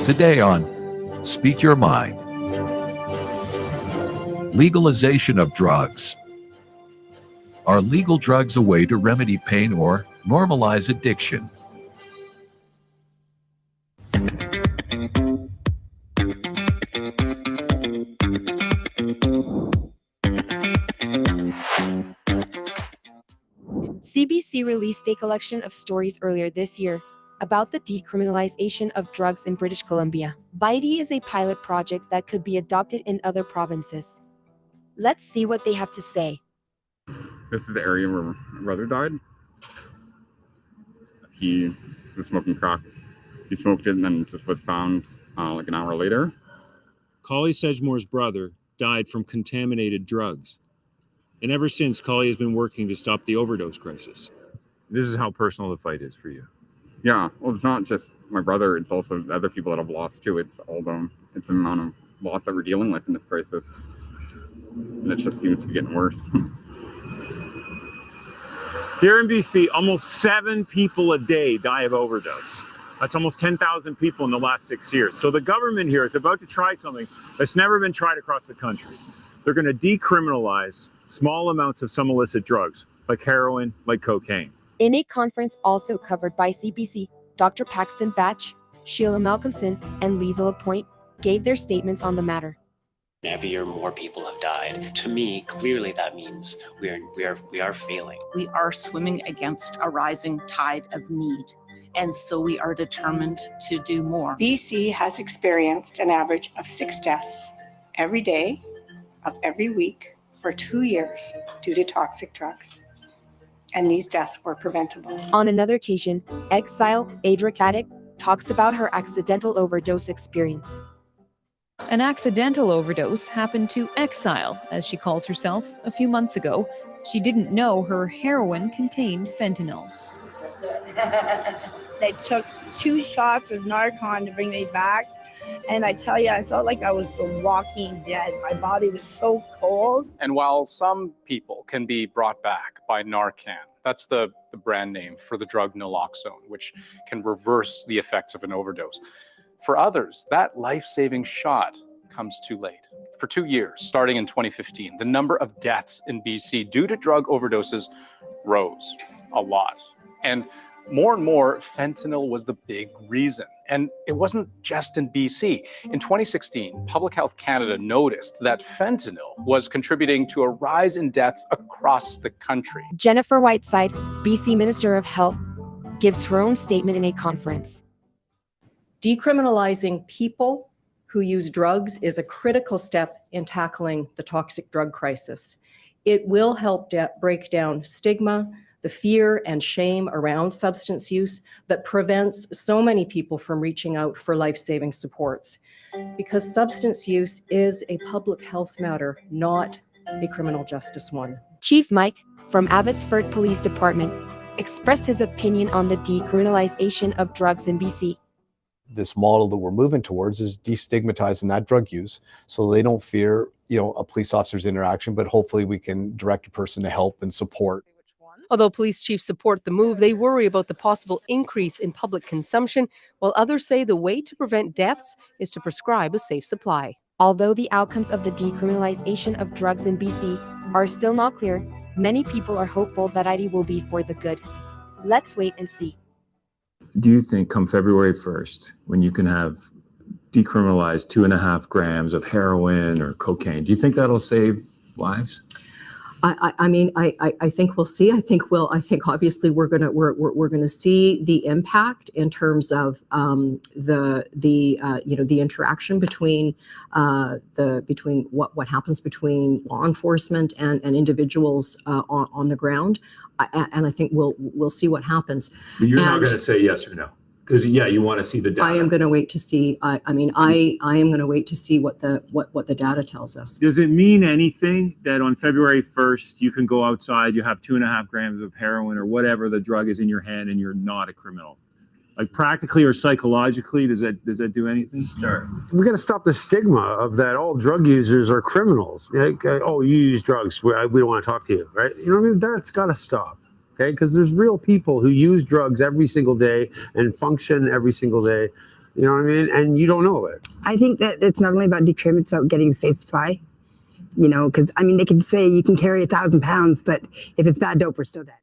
Today on Speak Your Mind. Legalization of drugs. Are legal drugs a way to remedy pain or normalize addiction? CBC released a collection of stories earlier this year about the decriminalization of drugs in British Columbia. BIDE is a pilot project that could be adopted in other provinces. Let's see what they have to say. This is the area where my brother died. He was smoking crack. He smoked it and then just was found like an hour later. Collie Sedgemore's brother died from contaminated drugs. And ever since, Collie has been working to stop the overdose crisis. This is how personal the fight is for you. Yeah, well, it's not just my brother, it's also the other people that I've lost too. It's the amount of loss that we're dealing with in this crisis. And it just seems to be getting worse. Here in BC, almost 7 people a day die of overdose. That's almost 10,000 people in the last 6 years. So the government here is about to try something that's never been tried across the country. They're going to decriminalize small amounts of some illicit drugs, like heroin, like cocaine. In a conference also covered by CBC, Dr. Paxton Batch, Sheila Malcolmson, and Lisa Lapointe gave their statements on the matter. Every year more people have died. To me, clearly that means we are failing. We are swimming against a rising tide of need. And so we are determined to do more. BC has experienced an average of 6 deaths every day of every week for 2 years due to toxic drugs. And these deaths were preventable. On another occasion, Exile, a drug addict, talks about her accidental overdose experience. An accidental overdose happened to Exile, as she calls herself, a few months ago. She didn't know her heroin contained fentanyl. They took 2 shots of Narcan to bring me back. And I tell you, I felt like I was the walking dead. My body was so cold. And while some people can be brought back by Narcan, that's the brand name for the drug naloxone, which can reverse the effects of an overdose. For others, that life-saving shot comes too late. For 2 years, starting in 2015, the number of deaths in BC due to drug overdoses rose a lot. And more, fentanyl was the big reason. And it wasn't just in BC. In 2016, Public Health Canada noticed that fentanyl was contributing to a rise in deaths across the country. Jennifer Whiteside, BC Minister of Health, gives her own statement in a conference. Decriminalizing people who use drugs is a critical step in tackling the toxic drug crisis. It will help break down stigma, the fear and shame around substance use that prevents so many people from reaching out for life-saving supports. Because substance use is a public health matter, not a criminal justice one. Chief Mike from Abbotsford Police Department expressed his opinion on the decriminalization of drugs in BC. This model that we're moving towards is destigmatizing that drug use so they don't fear, a police officer's interaction, but hopefully we can direct a person to help and support. Although police chiefs support the move, they worry about the possible increase in public consumption, while others say the way to prevent deaths is to prescribe a safe supply. Although the outcomes of the decriminalization of drugs in BC are still not clear, many people are hopeful that ID will be for the good. Let's wait and see. Do you think come February 1st, when you can have decriminalized 2.5 grams of heroin or cocaine, do you think that'll save lives? I think we'll see. I think obviously we're gonna see the impact in terms of the interaction between what happens between law enforcement and individuals on the ground, and I think we'll see what happens. But you're not going to say yes or no. Because you want to see the data. I am going to wait to see. I am going to wait to see what the data tells us. Does it mean anything that on February 1st you can go outside, you have 2.5 grams of heroin or whatever the drug is in your hand, and you're not a criminal? Like practically or psychologically, does that do anything? We got to stop the stigma of that all drug users are criminals. Like, oh, you use drugs, we don't want to talk to you, right? You know what I mean? That's got to stop. Okay, because there's real people who use drugs every single day and function every single day. You know what I mean? And you don't know it. I think that it's not only about decriminalization, it's about getting a safe supply. You know, because I mean, they can say you can carry 1,000 pounds, but if it's bad dope, we're still dead.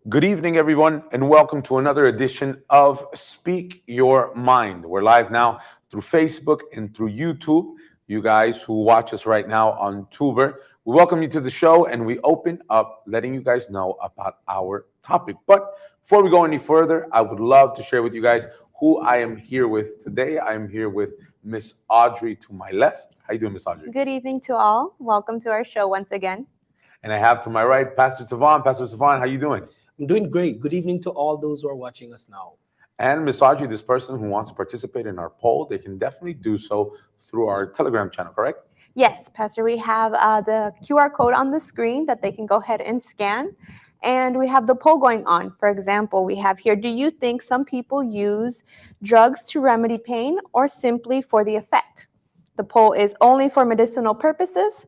Good evening, everyone, and welcome to another edition of Speak Your Mind. We're live now through Facebook and through YouTube. You guys who watch us right now on Tuber, we welcome you to the show, and we open up letting you guys know about our topic. But before we go any further, I would love to share with you guys who I am here with today. I am here with Miss Audrey to my left. How you doing, Miss Audrey? Good evening to all. Welcome to our show once again. And I have to my right, Pastor Tavon. Pastor Tavon, how you doing? I'm doing great. Good evening to all those who are watching us now. And Miss Audrey, this person who wants to participate in our poll, they can definitely do so through our Telegram channel, correct? Yes, Pastor, we have the QR code on the screen that they can go ahead and scan. And we have the poll going on. For example, we have here, do you think some people use drugs to remedy pain or simply for the effect? The poll is only for medicinal purposes.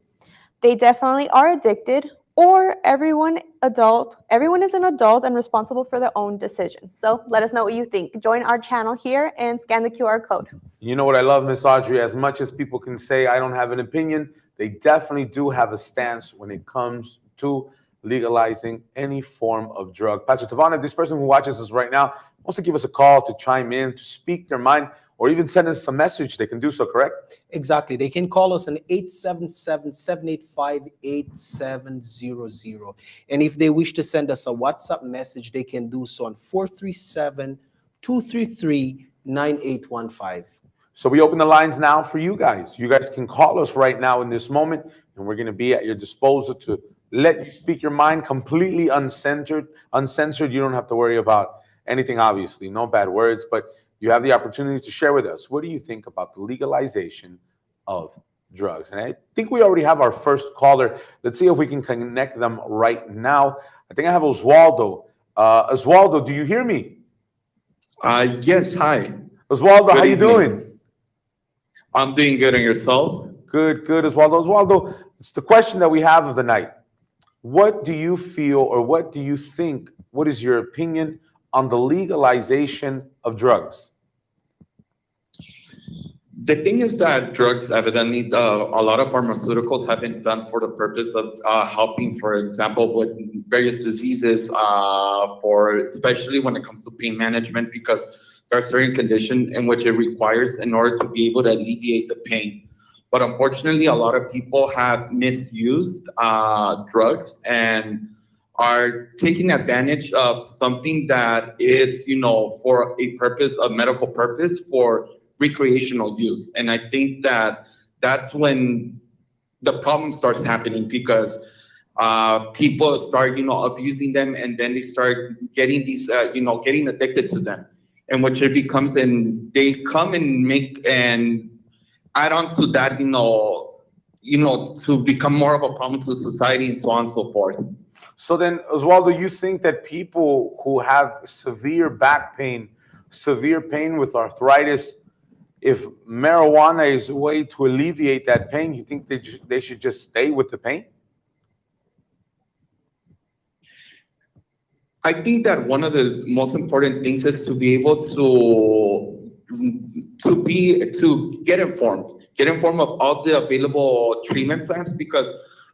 They definitely are addicted, or everyone is an adult and responsible for their own decisions. So let us know what you think. Join our channel here and scan the QR code. You know what I love, Miss Audrey? As much as people can say I don't have an opinion, they definitely do have a stance when it comes to legalizing any form of drug. Pastor Tavana, this person who watches us right now wants to give us a call to chime in, to speak their mind, or even send us a message. They can do so, correct? Exactly. They can call us on 877-785-8700. And if they wish to send us a WhatsApp message, they can do so on 437-233-9815. So we open the lines now for you guys. You guys can call us right now in this moment, and we're going to be at your disposal to let you speak your mind completely uncensored. You don't have to worry about anything, obviously. No bad words, but you have the opportunity to share with us. What do you think about the legalization of drugs? And I think we already have our first caller. Let's see if we can connect them right now. I think I have Oswaldo. Oswaldo, do you hear me? Yes, hi. Oswaldo, how you doing? I'm doing good. And yourself? Good, Oswaldo. Oswaldo, it's the question that we have of the night. What do you feel, or what do you think, what is your opinion on the legalization of drugs? The thing is that drugs, evidently, a lot of pharmaceuticals have been done for the purpose of helping, for example, with various diseases, especially when it comes to pain management, because there are certain conditions in which it requires in order to be able to alleviate the pain. But unfortunately, a lot of people have misused drugs and are taking advantage of something that is, for a purpose, a medical purpose, for recreational use. And I think that that's when the problem starts happening, because people start, abusing them, and then they start getting these, getting addicted to them. And which it becomes, and they come and make and add on to that, to become more of a problem to society and so on and so forth. So then, Oswaldo, you think that people who have severe back pain, severe pain with arthritis, if marijuana is a way to alleviate that pain, you think they should just stay with the pain? I think that one of the most important things is to be able to get informed of all the available treatment plans, because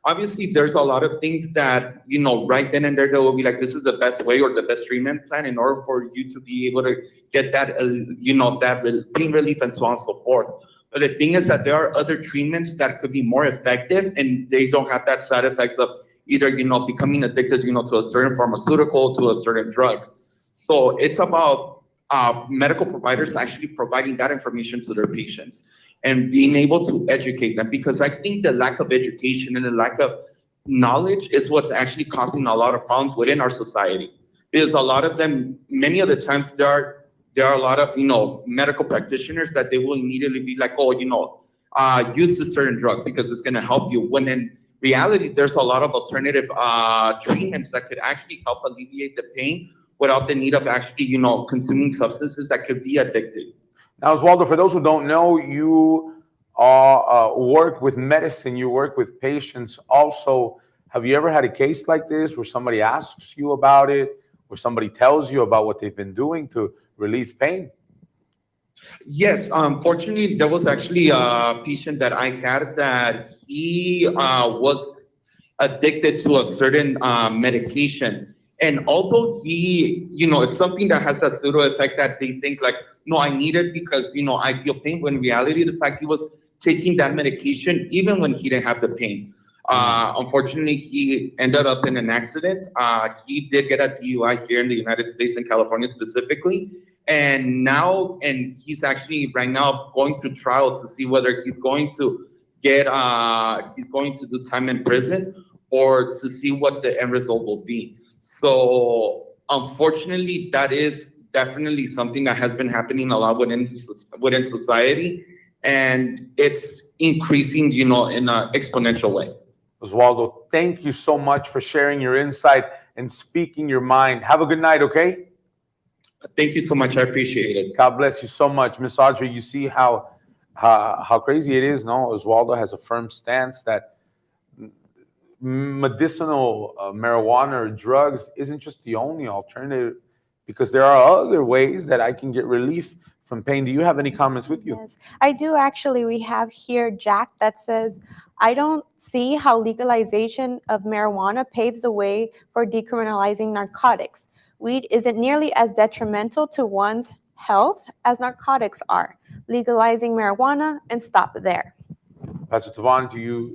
obviously there's a lot of things that, right then and there, they will be like, this is the best way or the best treatment plan in order for you to be able to get that, that pain relief and so on and so forth. But the thing is that there are other treatments that could be more effective, and they don't have that side effects of either, becoming addicted, to a certain pharmaceutical, to a certain drug. So it's about medical providers actually providing that information to their patients and being able to educate them, because I think the lack of education and the lack of knowledge is what's actually causing a lot of problems within our society. Because a lot of them, many of the times, there are a lot of medical practitioners that they will immediately be like, oh, use this certain drug because it's going to help you. When in reality, there's a lot of alternative treatments that could actually help alleviate the pain without the need of actually consuming substances that could be addictive. Now, Oswaldo, for those who don't know, you work with medicine, you work with patients also. Have you ever had a case like this where somebody asks you about it, or somebody tells you about what they've been doing to relieve pain? Yes, fortunately, there was actually a patient that I had that he was addicted to a certain medication. And although he, it's something that has a pseudo effect that they think like, no, I need it because, I feel pain. When in reality, the fact he was taking that medication even when he didn't have the pain. Unfortunately, he ended up in an accident. He did get a DUI here in the United States and California specifically. And he's actually right now going through trial to see whether he's going to do time in prison or to see what the end result will be. So unfortunately, that is definitely something that has been happening a lot within society, and it's increasing, in an exponential way. Oswaldo, thank you so much for sharing your insight and speaking your mind. Have a good night, okay? Thank you so much. I appreciate it. God bless you so much. Miss Audrey, you see how crazy it is, no? Oswaldo has a firm stance that medicinal marijuana or drugs isn't just the only alternative, because there are other ways that I can get relief from pain. Do you have any comments with you? Yes, I do actually. We have here Jack that says, I don't see how legalization of marijuana paves the way for decriminalizing narcotics. Weed isn't nearly as detrimental to one's health as narcotics are. Legalizing marijuana and stop there. Pastor Tavan,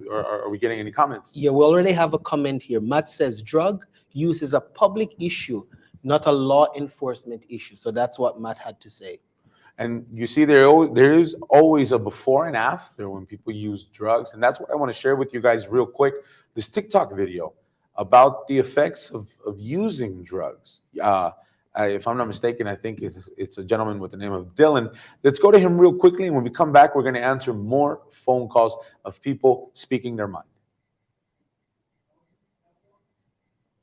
are we getting any comments? Yeah, we already have a comment here. Matt says drug use is a public issue, not a law enforcement issue. So that's what Matt had to say. And you see, there is always a before and after when people use drugs. And that's what I want to share with you guys real quick. This TikTok video about the effects of using drugs. If I'm not mistaken, I think it's a gentleman with the name of Dylan. Let's go to him real quickly. And when we come back, we're going to answer more phone calls of people speaking their mind.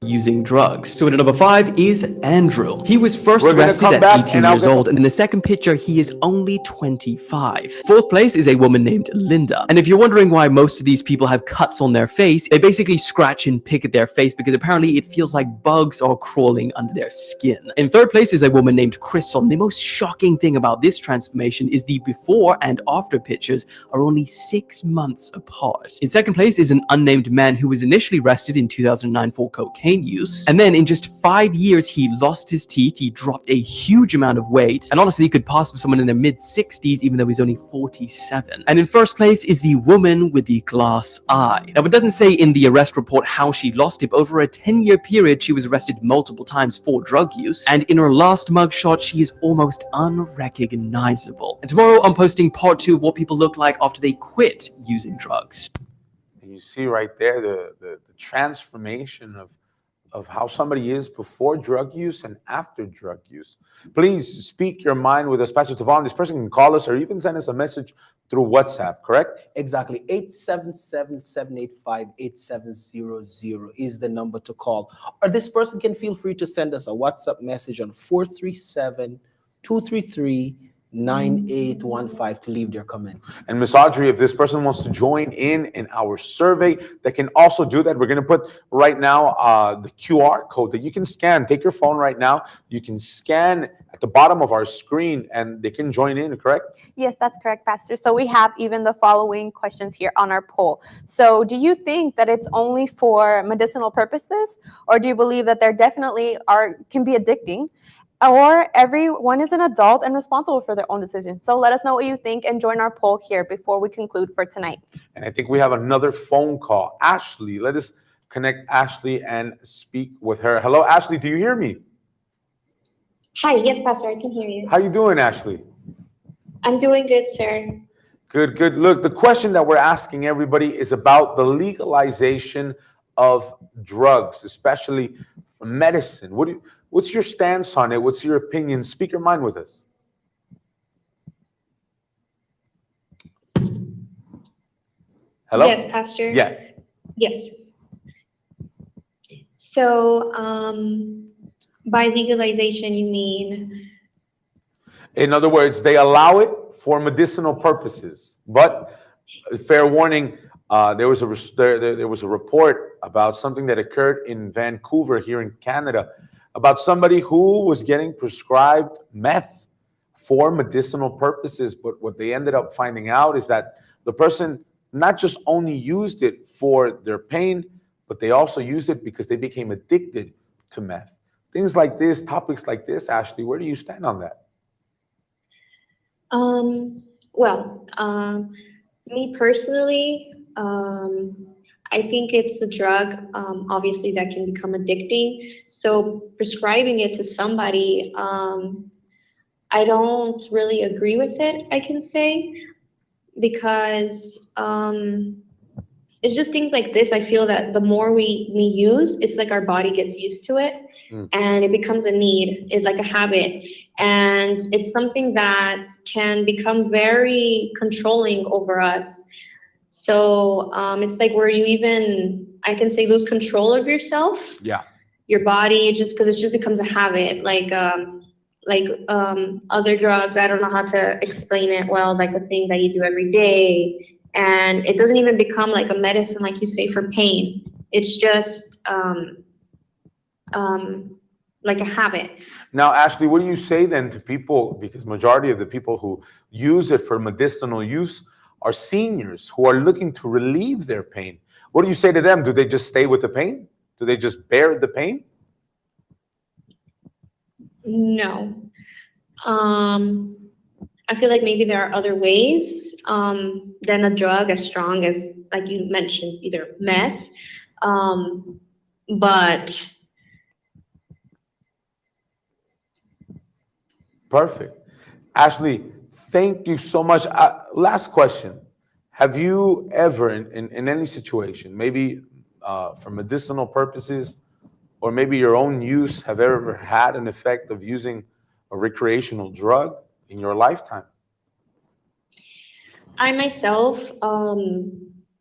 Using drugs. So at number 5 is Andrew. He was first arrested at 18 years old, and in the second picture, he is only 25. Fourth place is a woman named Linda. And if you're wondering why most of these people have cuts on their face, they basically scratch and pick at their face because apparently it feels like bugs are crawling under their skin. In third place is a woman named Crystal. And the most shocking thing about this transformation is the before and after pictures are only 6 months apart. In second place is an unnamed man who was initially arrested in 2009 for cocaine use, and then in just 5 years he lost his teeth, he dropped a huge amount of weight, and honestly he could pass for someone in their mid-60s even though he's only 47. And in first place is the woman with the glass eye. Now it doesn't say in the arrest report how she lost it, but over a 10-year period she was arrested multiple times for drug use, and in her last mugshot she is almost unrecognizable. And tomorrow I'm posting part 2 of what people look like after they quit using drugs. And you see right there the transformation of how somebody is before drug use and after drug use. Please speak your mind with us. Pastor Tavan, this person can call us or even send us a message through WhatsApp, correct? Exactly. 877-785-8700 is the number to call. Or this person can feel free to send us a WhatsApp message on 437-233-9815 to leave their comments. And Miss Audrey, if this person wants to join in our survey, they can also do that. We're going to put right now the QR code that you can scan. Take your phone right now. You can scan at the bottom of our screen and they can join in, correct? Yes, that's correct, Pastor. So we have even the following questions here on our poll. So do you think that it's only for medicinal purposes, or do you believe that there definitely can be addicting? Or everyone is an adult and responsible for their own decisions. So let us know what you think and join our poll here before we conclude for tonight. And I think we have another phone call. Ashley, let us connect Ashley and speak with her. Hello, Ashley, do you hear me? Hi, yes, Pastor, I can hear you. How you doing, Ashley? I'm doing good, sir. Good, good. Look, the question that we're asking everybody is about the legalization of drugs, especially medicine. What's your stance on it? What's your opinion? Speak your mind with us. Hello? Yes, Pastor. Yes. Yes. So, by legalization, you mean? In other words, they allow it for medicinal purposes. But fair warning, there was a report about something that occurred in Vancouver here in Canada about somebody who was getting prescribed meth for medicinal purposes. But what they ended up finding out is that the person not just only used it for their pain, but they also used it because they became addicted to meth. Things like this, topics like this, Ashley, where do you stand on that? Well, me personally, I think it's a drug, obviously, that can become addicting. So prescribing it to somebody, I don't really agree with it, I can say, because it's just things like this. I feel that the more we use, it's like our body gets used to it. And it becomes a need. It's like a habit. And it's something that can become very controlling over us. So it's like where you even, I can say, lose control of yourself, Yeah. your body, just because it just becomes a habit. Like other drugs, I don't know how to explain it well, like a thing that you do every day. And it doesn't even become like a medicine, like you say, for pain. It's just like a habit. Now, Ashley, what do you say then to people, because majority of the people who use it for medicinal use are seniors who are looking to relieve their pain? What do you say to them? Do they just stay with the pain? Do they just bear the pain? No. I feel like maybe there are other ways than a drug as strong as, like you mentioned, either meth. But Perfect. Ashley, thank you so much. Last question. Have you ever, in any situation, maybe for medicinal purposes, or maybe your own use, have ever had an effect of using a recreational drug in your lifetime? I myself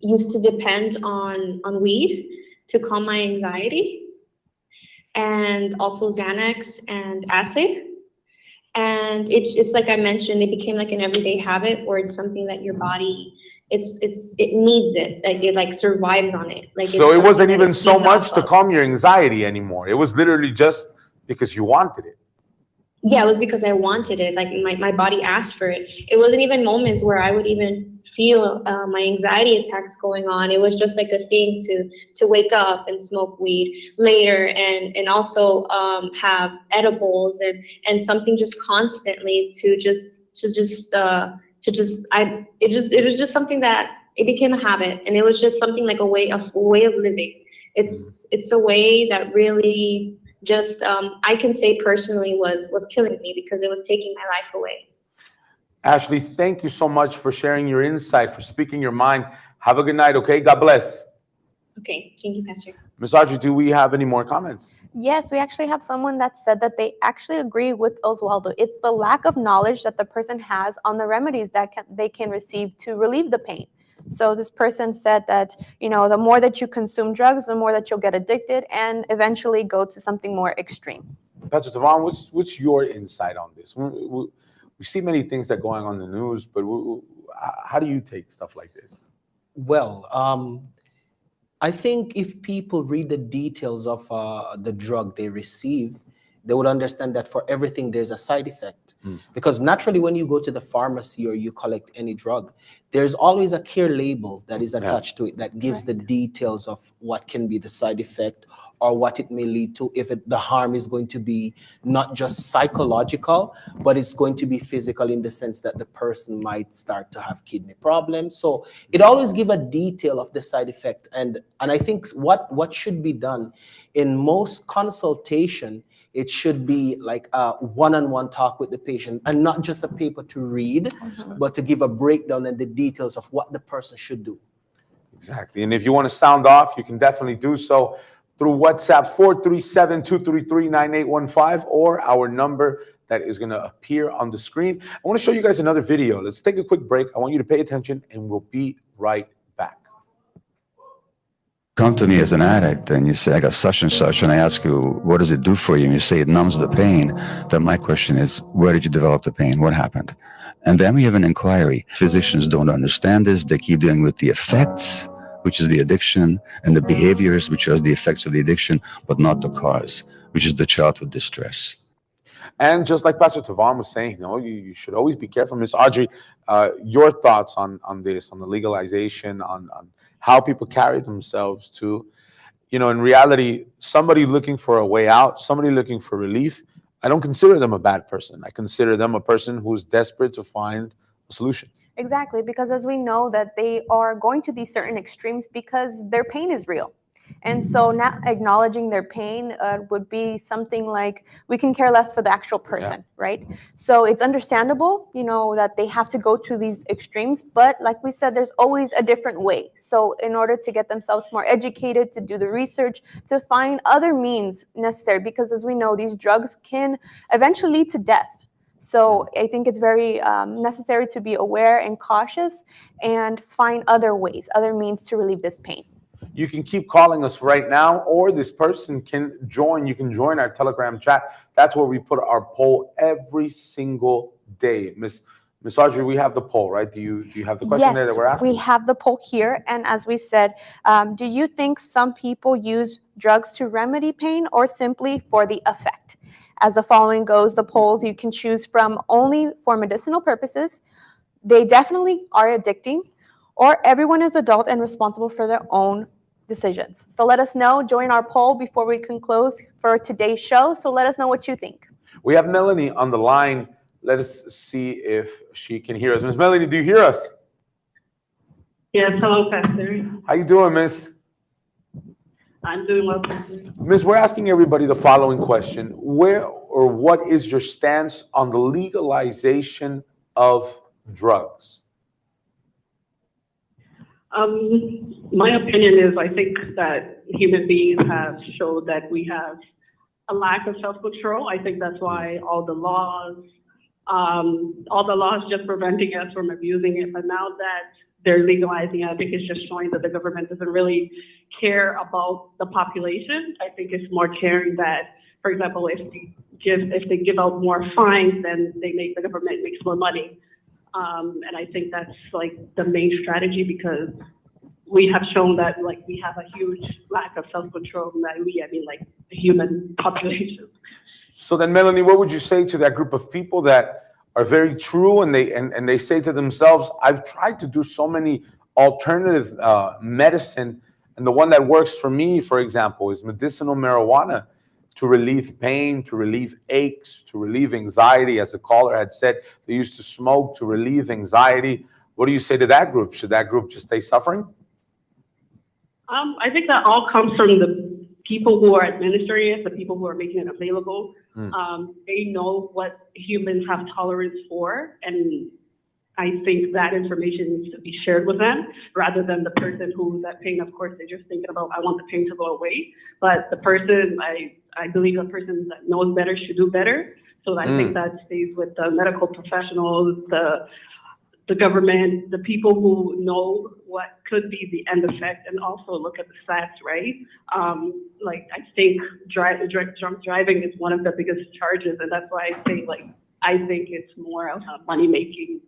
used to depend on weed to calm my anxiety, and also Xanax and acid. And it's like I mentioned, it became like an everyday habit, where it's something that your body, it needs it, like it like survives on it. Like So it wasn't even so much to calm your anxiety anymore. It was literally just because you wanted it. Yeah, it was because I wanted it. Like my body asked for it. It wasn't even moments where I would even feel my anxiety attacks going on. It was just like a thing to wake up and smoke weed later, and also have edibles and something just constantly it was just something that it became a habit, and it was just something like a way of living. It's a way that really just I can say personally was killing me, because it was taking my life away. Ashley, thank you so much for sharing your insight, for speaking your mind. Have a good night, okay? God bless. Okay, thank you, Pastor. Ms. Audrey, do we have any more comments? Yes, we actually have someone that said that they actually agree with Oswaldo. It's the lack of knowledge that the person has on the remedies that they can receive to relieve the pain. So this person said that, the more that you consume drugs, the more that you'll get addicted and eventually go to something more extreme. Pastor Tavon, what's your insight on this? We see many things that are going on in the news, but how do you take stuff like this? Well, I think if people read the details of the drug they receive, they would understand that for everything there's a side effect. Because naturally, when you go to the pharmacy or you collect any drug, there's always a care label that is attached to it that gives the details of what can be the side effect or what it may lead to, if the harm is going to be not just psychological, but it's going to be physical, in the sense that the person might start to have kidney problems. So it always gives a detail of the side effect. And I think what should be done in most consultation, it should be like a one-on-one talk with the patient, and not just a paper to read, but to give a breakdown and the details of what the person should do. Exactly. And if you want to sound off, you can definitely do so through WhatsApp 437-233-9815, or our number that is going to appear on the screen. I want to show you guys another video. Let's take a quick break. I want you to pay attention, and we'll be right back. Come to me as an addict and you say, I got such and such, and I ask you, what does it do for you? And you say it numbs the pain. Then my question is, where did you develop the pain? What happened? And then we have an inquiry. Physicians don't understand this. They keep dealing with the effects, which is the addiction, and the behaviors, which are the effects of the addiction, but not the cause, which is the childhood distress. And just like Pastor Tavan was saying, you should always be careful. Miss Audrey, your thoughts on this, on the legalization, on how people carry themselves to, in reality, somebody looking for a way out, somebody looking for relief, I don't consider them a bad person. I consider them a person who's desperate to find a solution. Exactly, because as we know that they are going to these certain extremes because their pain is real. And so not acknowledging their pain would be something like we can care less for the actual person, right? So it's understandable, that they have to go to these extremes. But like we said, there's always a different way. So in order to get themselves more educated, to do the research, to find other means necessary, because as we know, these drugs can eventually lead to death. So I think it's very necessary to be aware and cautious and find other ways, other means to relieve this pain. You can keep calling us right now, or this person can join. You can join our Telegram chat. That's where we put our poll every single day. Miss Audrey, we have the poll, right? Do you have the question there that we're asking? We have the poll here. And as we said, do you think some people use drugs to remedy pain or simply for the effect? As the following goes, the polls you can choose from only for medicinal purposes, they definitely are addicting, or everyone is adult and responsible for their own decisions. So let us know. Join our poll before we can close for today's show. So let us know what you think. We have Melanie on the line. Let us see if she can hear us. Miss Melanie, do you hear us? Yes, hello, Pastor. How you doing, Miss? I'm doing well, Pastor. Miss, we're asking everybody the following question. Where or what is your stance on the legalization of drugs? My opinion is I think that human beings have showed that we have a lack of self-control. I think that's why all the laws just preventing us from abusing it. But now that they're legalizing it, I think it's just showing that the government doesn't really care about the population. I think it's more caring that, for example, if they give out more fines, then the government makes more money. And I think that's like the main strategy, because we have shown that we have a huge lack of self-control. I mean the human population. So then, Melanie, what would you say to that group of people that are very true and they say to themselves, I've tried to do so many alternative medicine, and the one that works for me, for example, is medicinal marijuana to relieve pain, to relieve aches, to relieve anxiety. As the caller had said, they used to smoke to relieve anxiety. What do you say to that group? Should that group just stay suffering? I think that all comes from the people who are administering it, the people who are making it available. They know what humans have tolerance for, and I think that information needs to be shared with them rather than the person who's at pain. Of course, they're just thinking about, I want the pain to go away. But the person, I believe the person that knows better should do better. So I think that stays with the medical professionals, the government, the people who know what could be the end effect, and also look at the stats, right? I think drunk driving is one of the biggest charges, and that's why I say, I think it's more of a money-making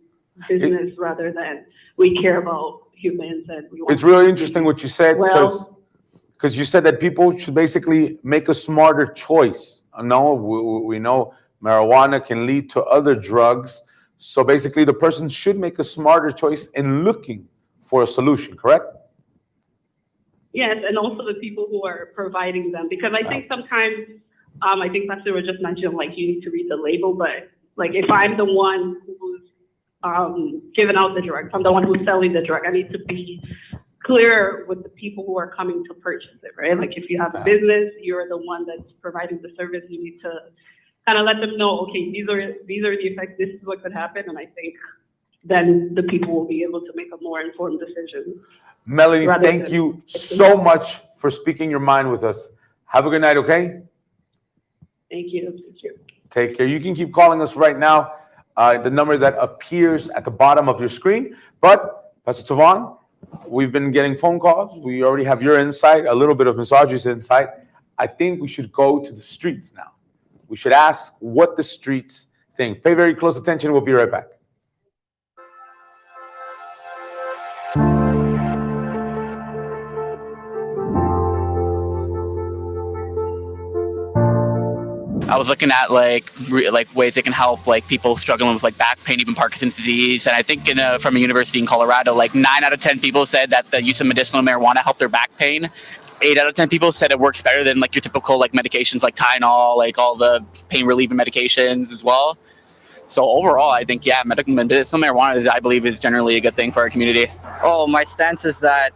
business rather than we care about humans and we want. It's really interesting what you said, because you said that people should basically make a smarter choice. No, we know marijuana can lead to other drugs. So basically, the person should make a smarter choice in looking for a solution, correct? Yes, and also the people who are providing them. Because I think sometimes, I think Pastor was just mentioned, you need to read the label, but if I'm the one who's giving out the drug, if I'm the one who's selling the drug, I need to be clear with the people who are coming to purchase it, right? If you have a business, you're the one that's providing the service, you need to kind of let them know, okay, these are the effects, this is what could happen, and I think then the people will be able to make a more informed decision. Melanie, thank you so much for speaking your mind with us. Have a good night, okay? Thank you. Take care. You can keep calling us right now, the number that appears at the bottom of your screen. But, Pastor Tavan, we've been getting phone calls. We already have your insight, a little bit of Ms. Audrey's insight. I think we should go to the streets now. We should ask what the streets think. Pay very close attention. We'll be right back. I was looking at like ways they can help like people struggling with like back pain, even Parkinson's disease. And I think from a university in Colorado, like 9 out of 10 people said that the use of medicinal marijuana helped their back pain. 8 out of 10 people said it works better than like your typical like medications like Tylenol, like all the pain relieving medications as well. So overall, I think, yeah, medicinal marijuana, I believe, is generally a good thing for our community. Oh, my stance is that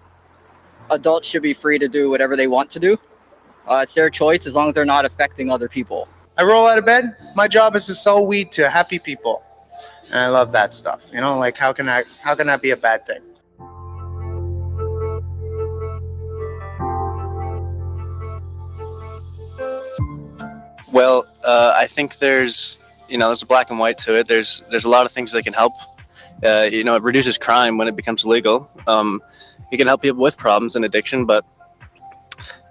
adults should be free to do whatever they want to do. It's their choice as long as they're not affecting other people. I roll out of bed. My job is to sell weed to happy people. And I love that stuff. You know, like how can that be a bad thing? Well, I think there's a black and white to it. There's a lot of things that can help. It reduces crime when it becomes legal. It can help people with problems and addiction, but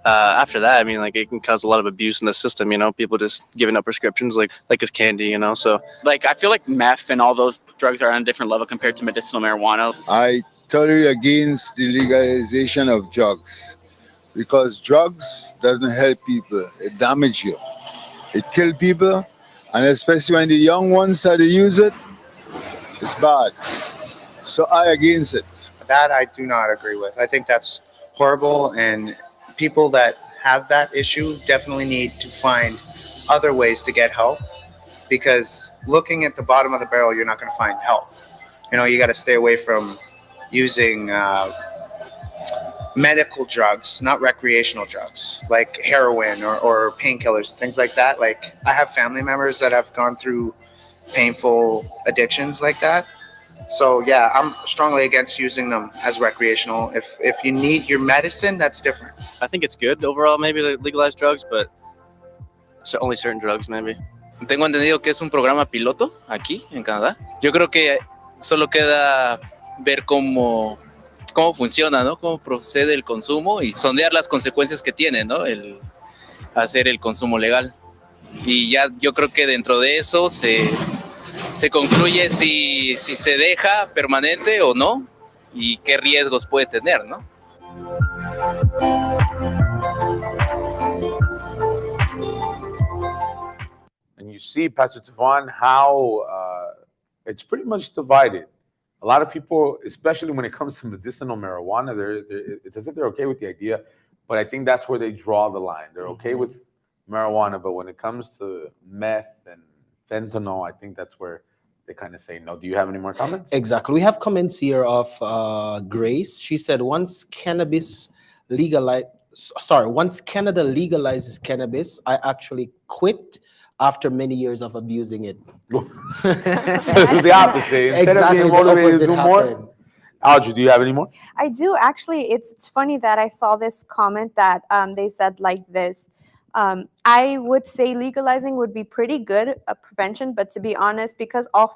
after that, I mean, like it can cause a lot of abuse in the system. People just giving up prescriptions like it's candy. So like I feel like meth and all those drugs are on a different level compared to medicinal marijuana. I totally against the legalization of drugs because drugs doesn't help people. It damages you. It kills people, and especially when the young ones that use it, it's bad. So I against it. That I do not agree with. I think that's horrible, and people that have that issue definitely need to find other ways to get help, because looking at the bottom of the barrel, you're not going to find help. You got to stay away from using medical drugs, not recreational drugs, like heroin or painkillers, things like that. Like I have family members that have gone through painful addictions like that. So yeah, I'm strongly against using them as recreational. If you need your medicine, that's different. I think it's good overall, maybe to legalize drugs, but only certain drugs, maybe. Tengo entendido que es un programa piloto aquí en Canadá. Yo creo que solo queda ver cómo funciona, ¿no? Cómo procede el consumo y sondear las consecuencias que tiene, ¿no? El hacer el consumo legal. Y ya yo creo que dentro de eso se concluye si se deja permanente o no y qué riesgos puede tener, ¿no? And you see, Pastor Tavon, how it's pretty much divided. A lot of people, especially when it comes to medicinal marijuana, it's as if they're okay with the idea, but I think that's where they draw the line. They're okay with marijuana, but when it comes to meth and fentanyl, I think that's where they kind of say no. Do you have any more comments? Exactly. We have comments here of Grace. She said once Canada legalizes cannabis, I actually quit after many years of abusing it. So it's the opposite. Instead of being motivated to do more. Audrey, do you have any more? I do. Actually, it's funny that I saw this comment that they said like this. I would say legalizing would be pretty good a prevention, but to be honest, because all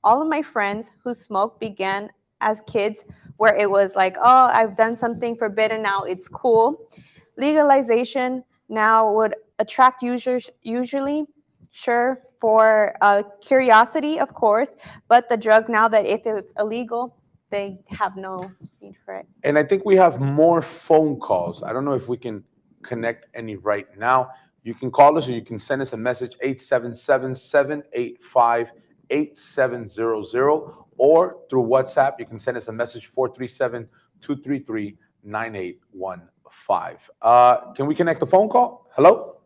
of my friends who smoke began as kids where it was like, oh, I've done something forbidden, now it's cool. Legalization now would attract users usually, sure, for curiosity, of course, but the drug now that if it's illegal, they have no need for it. And I think we have more phone calls. I don't know if we can connect any right now. You can call us or you can send us a message, 877-785-8700, or through WhatsApp, you can send us a message, 437-233-9815. Can we connect the phone call? Hello?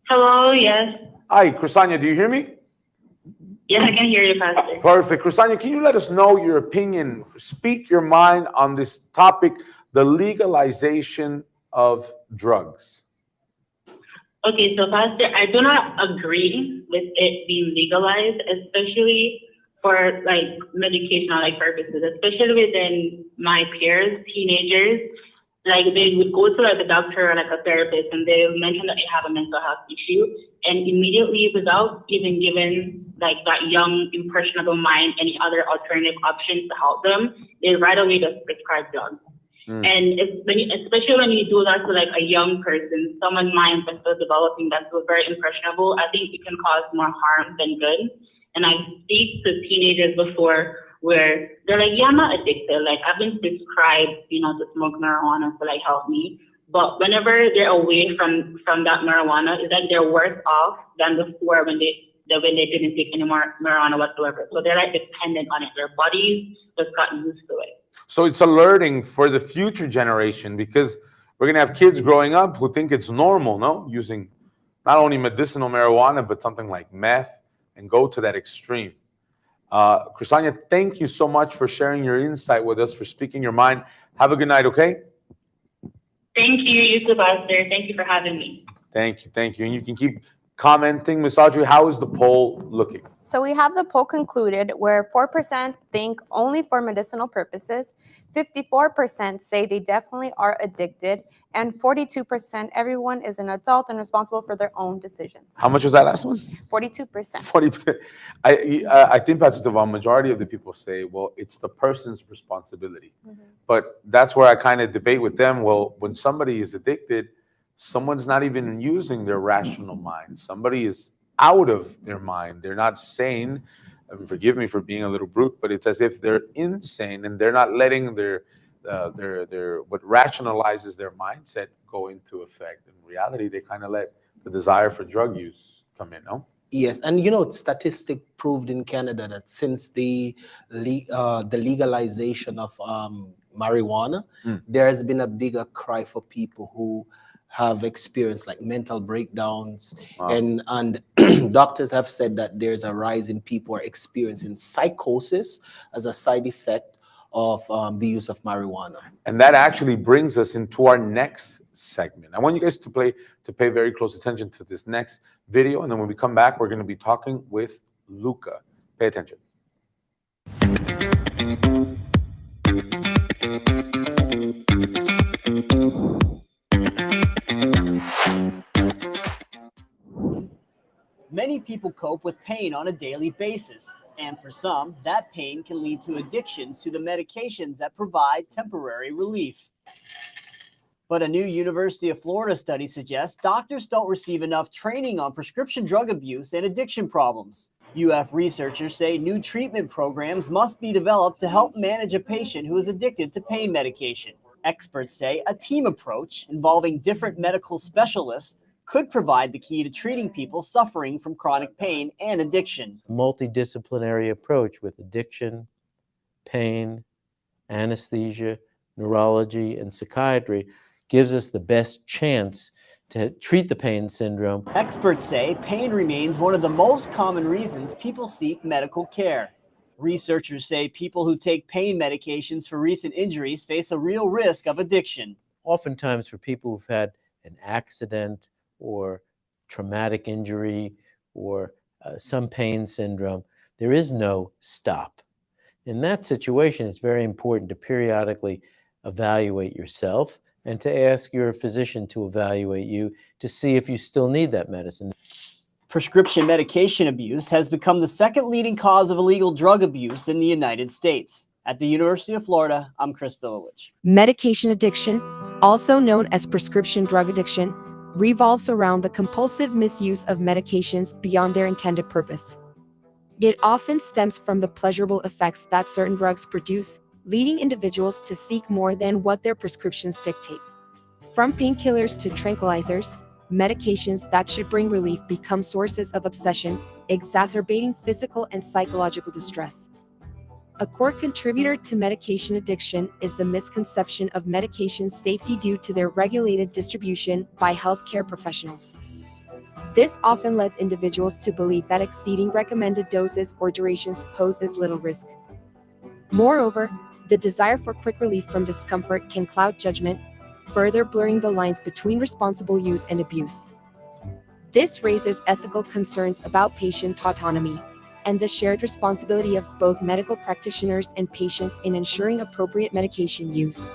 Hello, yes. Hi, Chrisania, do you hear me? Yes, I can hear you, Pastor. Perfect. Chrisania, can you let us know your opinion? Speak your mind on this topic, the legalization of drugs. Okay, so Pastor, I do not agree with it being legalized, especially for like medicational like purposes, especially within my peers, teenagers. Like they would go to like a doctor or like a therapist and they would mention that they have a mental health issue, and immediately without even giving like that young impressionable mind any other alternative options to help them, they right away just prescribe drugs. And especially when you do that to like a young person, someone's mind that's still developing, that's still very impressionable, I think it can cause more harm than good. And I speak to teenagers before where they're like, yeah, I'm not addicted. Like I've been prescribed, to smoke marijuana to like help me. But whenever they're away from that marijuana, it's like they're worse off than before when they didn't take any more marijuana whatsoever. So they're like dependent on it. Their bodies just got used to it. So it's alerting for the future generation, because we're going to have kids growing up who think it's normal, no? Using not only medicinal marijuana, but something like meth, and go to that extreme. Crisania, thank you so much for sharing your insight with us, for speaking your mind. Have a good night, okay? Thank you, Yusuf Pastor. Thank you for having me. Thank you, thank you. And you can keep commenting. Ms. Audrey, how is the poll looking? So we have the poll concluded where 4% think only for medicinal purposes, 54% say they definitely are addicted, and 42% everyone is an adult and responsible for their own decisions. How much was that last one? 42%. 40%. I think, Pastor Deval, majority of the people say, well, it's the person's responsibility. But that's where I kind of debate with them. Well, when somebody is addicted, someone's not even using their rational mind. Somebody is out of their mind. They're not sane. Forgive me for being a little brute, but it's as if they're insane, and they're not letting their what rationalizes their mindset go into effect. In reality, they kind of let the desire for drug use come in, no? Yes, and you know, statistic proved in Canada that since the legalization of marijuana, there has been a bigger cry for people who have experienced like mental breakdowns. And doctors have said that there's a rise in people who are experiencing psychosis as a side effect of the use of marijuana. And that actually brings us into our next segment. I want you guys to pay very close attention to this next video, and then when we come back, we're going to be talking with Luca. Pay attention. Many people cope with pain on a daily basis, and for some, that pain can lead to addictions to the medications that provide temporary relief. But a new University of Florida study suggests doctors don't receive enough training on prescription drug abuse and addiction problems. UF researchers say new treatment programs must be developed to help manage a patient who is addicted to pain medication. Experts say a team approach involving different medical specialists could provide the key to treating people suffering from chronic pain and addiction. Multidisciplinary approach with addiction, pain, anesthesia, neurology, and psychiatry gives us the best chance to treat the pain syndrome. Experts say pain remains one of the most common reasons people seek medical care. Researchers say people who take pain medications for recent injuries face a real risk of addiction. Oftentimes for people who've had an accident or traumatic injury or some pain syndrome, there is no stop. In that situation, it's very important to periodically evaluate yourself and to ask your physician to evaluate you to see if you still need that medicine. Prescription medication abuse has become the second leading cause of illegal drug abuse in the United States. At the University of Florida, I'm Chris Bilowich. Medication addiction, also known as prescription drug addiction, revolves around the compulsive misuse of medications beyond their intended purpose. It often stems from the pleasurable effects that certain drugs produce, leading individuals to seek more than what their prescriptions dictate. From painkillers to tranquilizers, medications that should bring relief become sources of obsession, exacerbating physical and psychological distress. A core contributor to medication addiction is the misconception of medication safety due to their regulated distribution by healthcare professionals. This often leads individuals to believe that exceeding recommended doses or durations poses little risk. Moreover, the desire for quick relief from discomfort can cloud judgment, further blurring the lines between responsible use and abuse. This raises ethical concerns about patient autonomy and the shared responsibility of both medical practitioners and patients in ensuring appropriate medication use.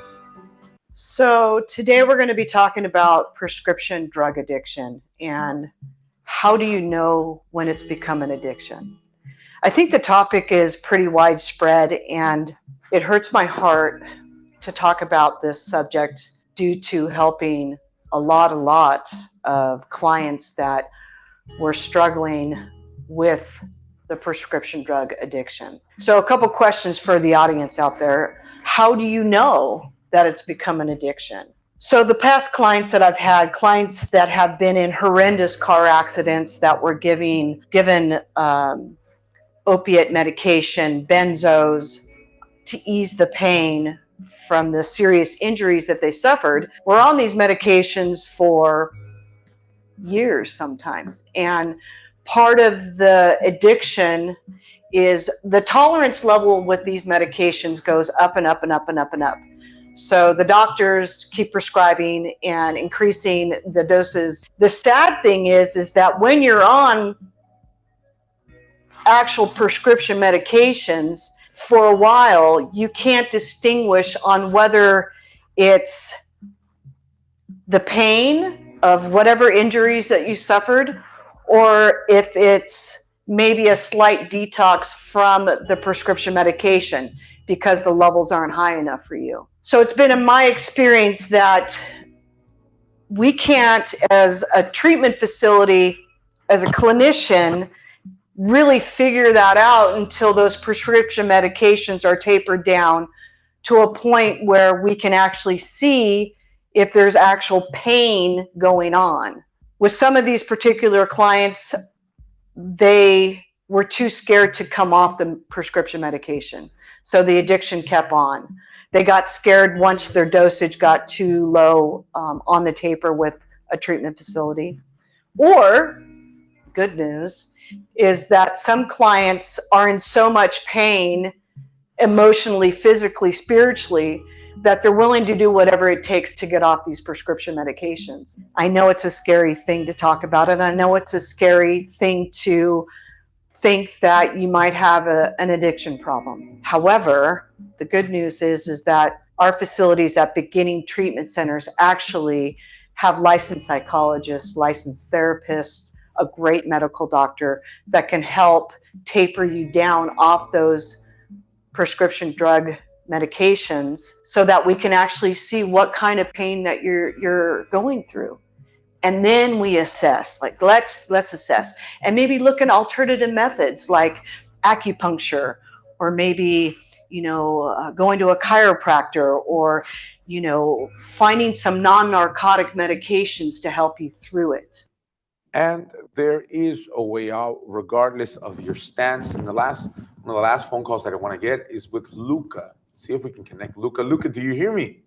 So today we're going to be talking about prescription drug addiction and how do you know when it's become an addiction? I think the topic is pretty widespread and it hurts my heart to talk about this subject due to helping a lot of clients that were struggling with the prescription drug addiction. So a couple questions for the audience out there. How do you know that it's become an addiction? So the past clients that I've had, clients that have been in horrendous car accidents that were given opiate medication, benzos, to ease the pain from the serious injuries that they suffered, were on these medications for years sometimes. And part of the addiction is the tolerance level with these medications goes up and up and up and up and up. So the doctors keep prescribing and increasing the doses. The sad thing is that when you're on actual prescription medications for a while, you can't distinguish on whether it's the pain of whatever injuries that you suffered, or if it's maybe a slight detox from the prescription medication because the levels aren't high enough for you. So it's been in my experience that we can't, as a treatment facility, as a clinician, really figure that out until those prescription medications are tapered down to a point where we can actually see if there's actual pain going on. With some of these particular clients, they were too scared to come off the prescription medication. So the addiction kept on. They got scared once their dosage got too low on the taper with a treatment facility. Or, good news, is that some clients are in so much pain emotionally, physically, spiritually, that they're willing to do whatever it takes to get off these prescription medications. I know it's a scary thing to talk about, and I know it's a scary thing to think that you might have an addiction problem. However, the good news is that our facilities at beginning treatment centers actually have licensed psychologists, licensed therapists, a great medical doctor that can help taper you down off those prescription drug medications so that we can actually see what kind of pain that you're going through. And then we assess, like let's assess and maybe look at alternative methods like acupuncture, or maybe, going to a chiropractor, or, finding some non-narcotic medications to help you through it. And there is a way out regardless of your stance. And one of the last phone calls that I want to get is with Luca. See if we can connect Luca. Luca, do you hear me?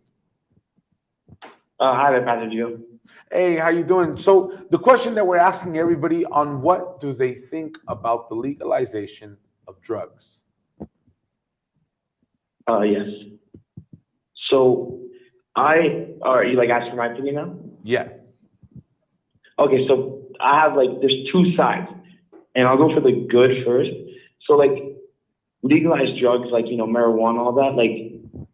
Hi there, Pastor Gio. Hey, how you doing? So the question that we're asking everybody on what do they think about the legalization of drugs? Yes. So are you like asking my opinion now? Yeah. Okay, so I have there's two sides, and I'll go for the good first. So legalized drugs like, marijuana, all that,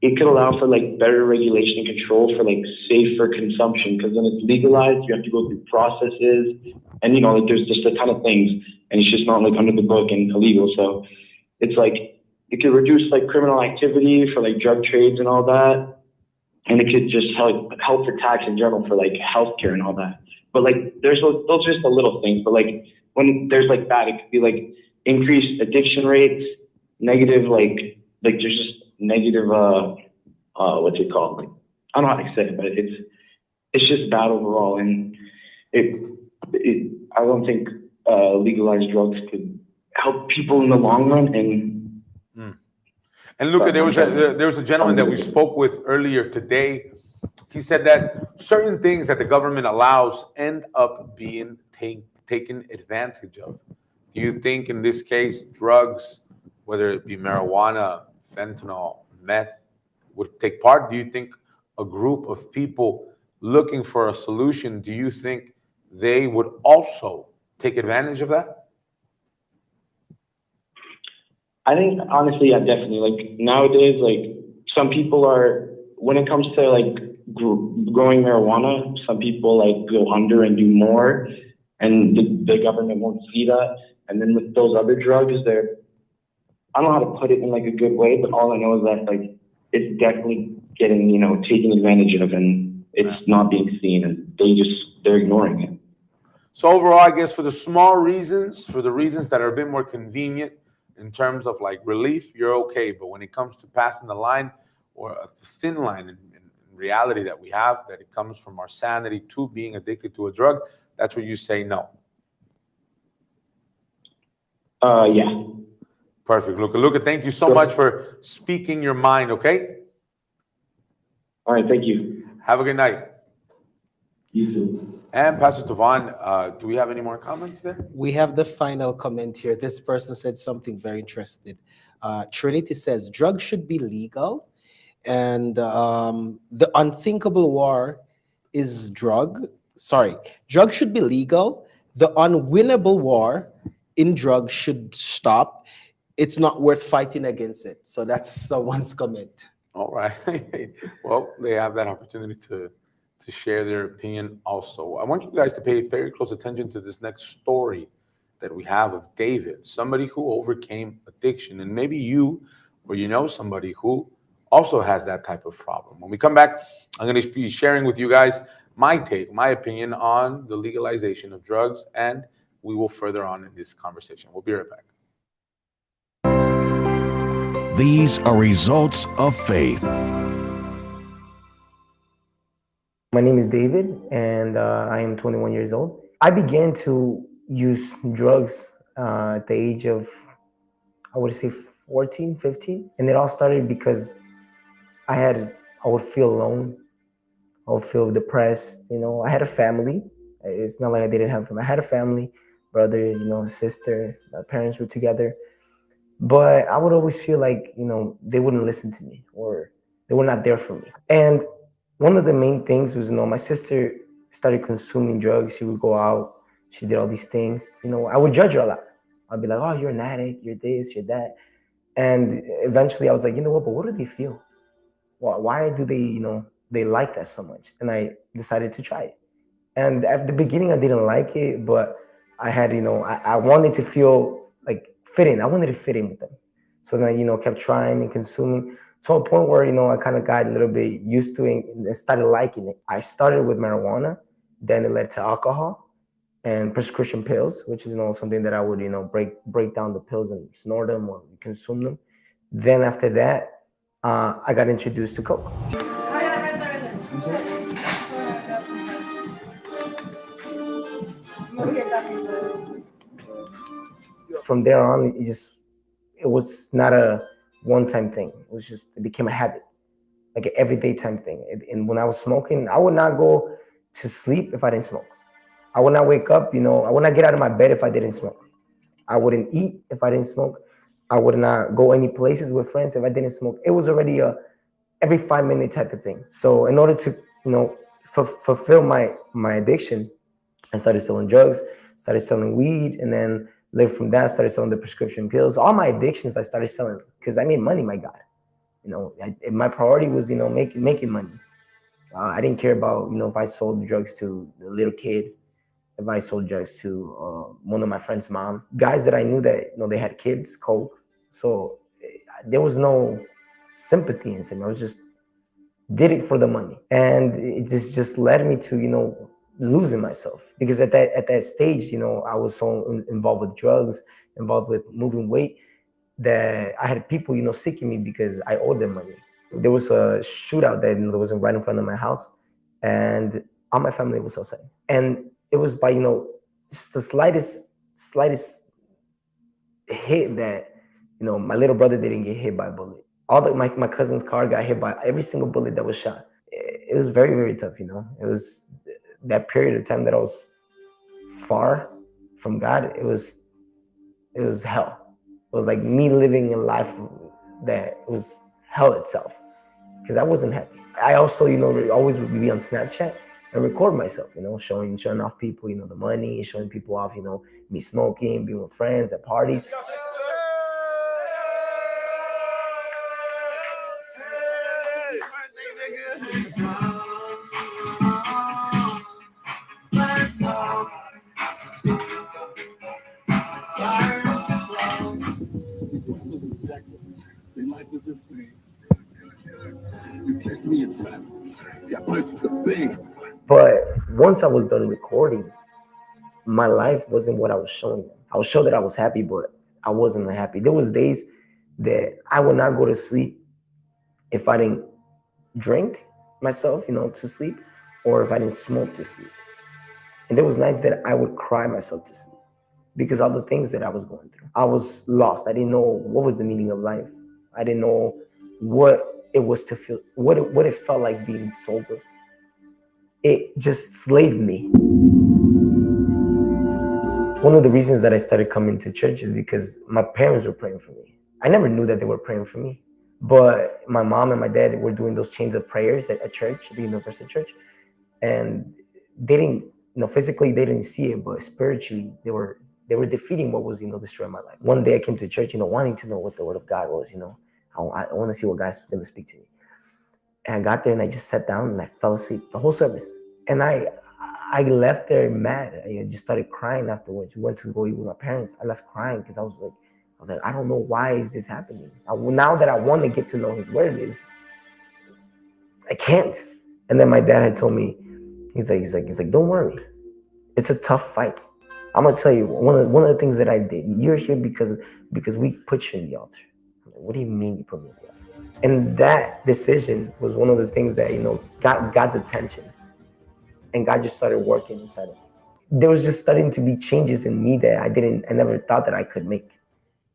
it could allow for better regulation and control for safer consumption, because when it's legalized, you have to go through processes, and there's just a ton of things, and it's just not under the book and illegal. So it's it could reduce criminal activity for drug trades and all that, and it could just help for tax in general for healthcare and all that. But those are just the little things. But when there's that, it could be increased addiction rates, negative there's just negative what's it called? I don't know how to say it, but it's just bad overall. And I don't think legalized drugs could help people in the long run. And Luca, there was a gentleman that we spoke with earlier today. He said that certain things that the government allows end up being taken advantage of. Do you think in this case, drugs, whether it be marijuana, fentanyl, meth, would take part? Do you think a group of people looking for a solution, do you think they would also take advantage of that? I think honestly, yeah, definitely. Nowadays, some people are, when it comes to growing marijuana, some people go under and do more, and the government won't see that. And then with those other drugs, I don't know how to put it in a good way, but all I know is that it's definitely getting taken advantage of, and it's not being seen, and they're ignoring it. So overall, I guess for the small reasons, for the reasons that are a bit more convenient in terms of relief, you're okay. But when it comes to passing the line, or a thin line in reality that we have, that it comes from our sanity to being addicted to a drug, that's where you say no. Yeah. Perfect. Luca, thank you so much for speaking your mind, okay? All right, thank you. Have a good night. You too. And Pastor Tavan, do we have any more comments there? We have the final comment here. This person said something very interesting. Trinity says drugs should be legal, and the unthinkable war is drugs should be legal. The unwinnable war in drugs should stop. It's not worth fighting against it. So that's someone's comment. All right. Well, they have that opportunity to share their opinion also. I want you guys to pay very close attention to this next story that we have of David, somebody who overcame addiction. And maybe you or you know somebody who also has that type of problem. When we come back, I'm going to be sharing with you guys my take, my opinion on the legalization of drugs, and we will further on in this conversation. We'll be right back. These are results of faith. My name is David, and I am 21 years old. I began to use drugs at the age of, I would say 14, 15. And it all started because I would feel alone. I would feel depressed. You know, I had a family. It's not like I didn't have a family. I had a family, brother, you know, a sister, my parents were together. But I would always feel like, you know, they wouldn't listen to me or they were not there for me. And one of the main things was, you know, my sister started consuming drugs. She would go out. She did all these things. You know, I would judge her a lot. I'd be like, oh, you're an addict. You're this, you're that. And eventually I was like, you know what, but what do they feel? Why do they, you know, they like that so much? And I decided to try it. And at the beginning, I didn't like it, but I had, you know, I wanted to feel like fit in. I wanted to fit in with them. So then, you know, kept trying and consuming to a point where, you know, I kind of got a little bit used to it and started liking it. I started with marijuana, then it led to alcohol and prescription pills, which is, you know, something that I would, you know, break down the pills and snort them or consume them. Then after that, I got introduced to coke. From there on, it was not a one-time thing. It became a habit, like an everyday time thing. And when I was smoking, I would not go to sleep if I didn't smoke. I would not wake up, you know, I would not get out of my bed if I didn't smoke. I wouldn't eat if I didn't smoke. I would not go any places with friends if I didn't smoke. It was already a every 5-minute type of thing. So in order to, you know, fulfill my addiction, I started selling drugs, started selling weed, and then lived from that, started selling the prescription pills. All my addictions I started selling because I made money, my God. You know, my priority was, you know, making money. I didn't care about, you know, if I sold drugs to a little kid, if I sold drugs to one of my friends' mom, guys that I knew that, you know, they had kids, coke. So there was no sympathy in it. I was just did it for the money. And it just led me to, you know, losing myself. Because at that stage, you know, I was so involved with drugs, involved with moving weight, that I had people, you know, seeking me because I owed them money. There was a shootout that was right in front of my house, and all my family was outside. And it was by, you know, just the slightest hit that, you know, my little brother didn't get hit by a bullet. My cousin's car got hit by every single bullet that was shot. It was very, very tough, you know. It was that period of time that I was far from God. It was hell. It was like me living a life that was hell itself, because I wasn't happy. I also, you know, always would be on Snapchat and record myself, you know, showing off people, you know, the money, showing people off, you know, me smoking, being with friends at parties. But once I was done recording, my life wasn't what I was showing them. I was showing that I was happy, but I wasn't happy. There was days that I would not go to sleep if I didn't drink myself, to sleep, or if I didn't smoke to sleep. And there was nights that I would cry myself to sleep because of the things that I was going through. I was lost. I didn't know what was the meaning of life. I didn't know what it was to feel, what it felt like being sober. It just slaved me. One of the reasons that I started coming to church is because my parents were praying for me. I never knew that they were praying for me, but my mom and my dad were doing those chains of prayers at church, the Universal Church, and they didn't, physically they didn't see it, but spiritually they were defeating what was, destroying my life. One day I came to church, wanting to know what the word of God was, I want to see what God's going to speak to me. And I got there and I just sat down and I fell asleep the whole service. And I left there mad. I just started crying afterwards. We went to go eat with my parents. I left crying because I was like, I don't know why is this happening. Now that I want to get to know His word, I can't. And then my dad had told me, he's like, don't worry, it's a tough fight. I'm gonna tell you one of the things that I did. You're here because we put you in the altar. I'm like, what do you mean you put me in the altar? And that decision was one of the things that got God's attention, and God just started working inside of me. There was just starting to be changes in me that I never thought that I could make.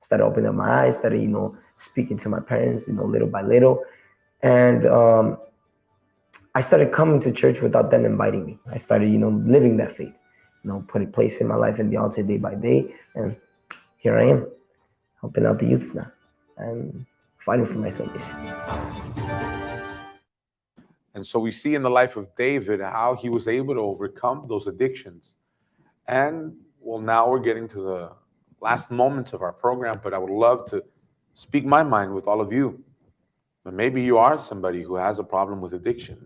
Started opening up my eyes, started speaking to my parents, little by little, and I started coming to church without them inviting me. I started living that faith, placing my life in the altar day by day, and here I am, helping out the youths now and fighting for my salvation. And so we see in the life of David how he was able to overcome those addictions. And well, now we're getting to the last moments of our program, but I would love to speak my mind with all of you. But maybe you are somebody who has a problem with addiction.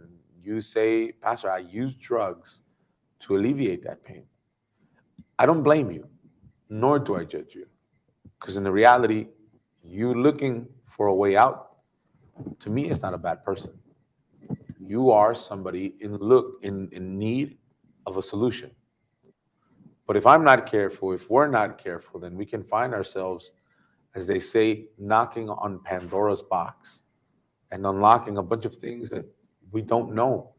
You say, Pastor, I use drugs to alleviate that pain. I don't blame you, nor do I judge you. Because in the reality, you looking for a way out, to me, it's not a bad person. You are somebody in need of a solution. But if I'm not careful, if we're not careful, then we can find ourselves, as they say, knocking on Pandora's box and unlocking a bunch of things that we don't know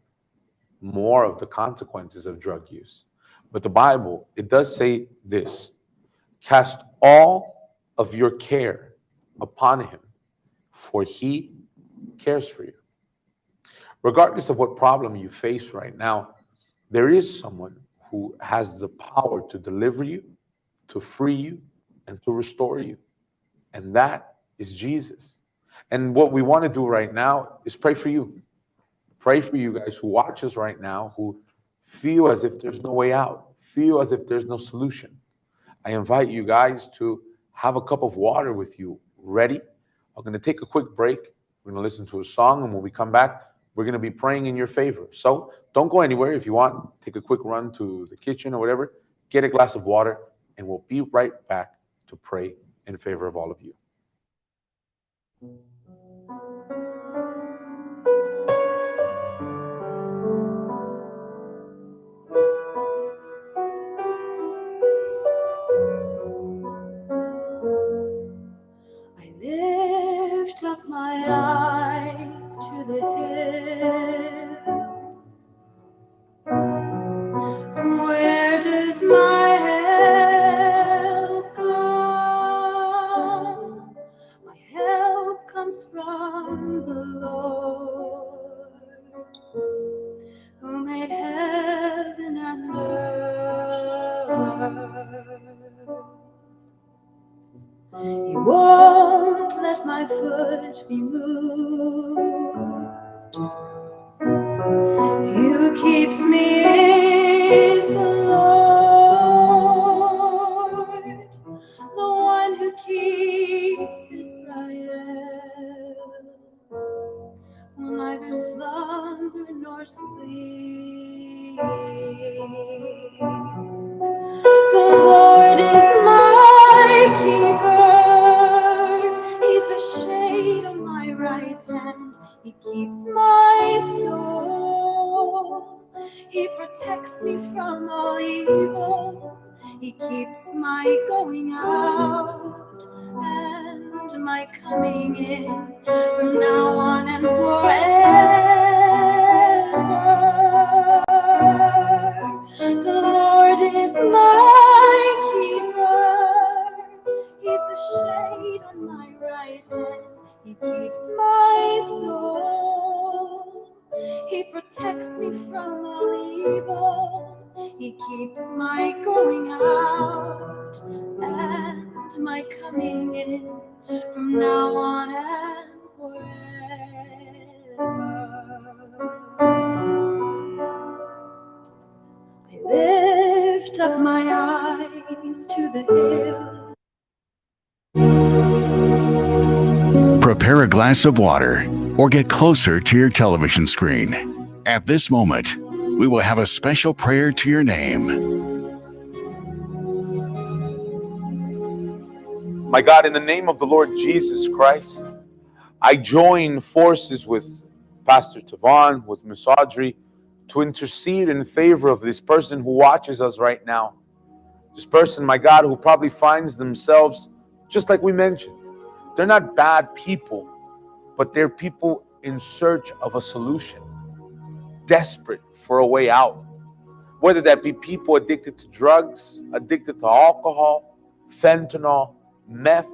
more of the consequences of drug use. But the Bible, it does say this: cast all of your care upon Him, for He cares for you. Regardless of what problem you face right now, there is someone who has the power to deliver you, to free you, and to restore you. And that is Jesus. And what we want to do right now is pray for you. Pray for you guys who watch us right now, who feel as if there's no way out, feel as if there's no solution. I invite you guys to have a cup of water with you ready. I'm going to take a quick break. We're going to listen to a song, and when we come back, we're going to be praying in your favor. So don't go anywhere. If you want, take a quick run to the kitchen or whatever, get a glass of water, and we'll be right back to pray in favor of all of you. Lift up my eyes to the hills. From where does my help come? My help comes from the Lord, who made heaven and earth. He won't let my foot be moved. He who keeps me is the Lord, the one who keeps Israel will neither slumber nor sleep. The Lord is my keeper. He's the shade on my right hand. He keeps my soul. He protects me from all evil. He keeps my going out and my coming in from now on and forever. feet on my right hand. He keeps my soul. He protects me from all evil. He keeps my going out and my coming in from now on and forever. I lift up my eyes to the hill. Prepare a glass of water or get closer to your television screen. At this moment, we will have a special prayer to your name. My God, in the name of the Lord Jesus Christ, I join forces with Pastor Tavon, with Miss Audrey, to intercede in favor of this person who watches us right now. This person, my God, who probably finds themselves, just like we mentioned, they're not bad people, but they're people in search of a solution, desperate for a way out. Whether that be people addicted to drugs, addicted to alcohol, fentanyl, meth,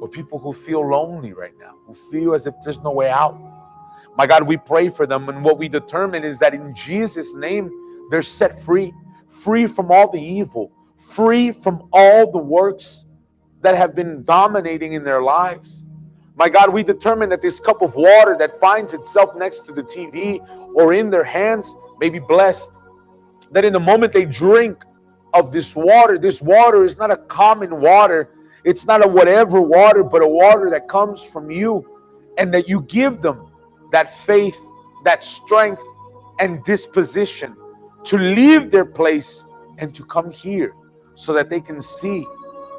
or people who feel lonely right now, who feel as if there's no way out. My God, we pray for them, and what we determine is that in Jesus' name, they're set free, free from all the evil, free from all the works that have been dominating in their lives. My God, we determine that this cup of water that finds itself next to the TV or in their hands may be blessed. That in the moment they drink of this water is not a common water. It's not a whatever water, but a water that comes from you, and that you give them that faith, that strength, and disposition to leave their place and to come here so that they can see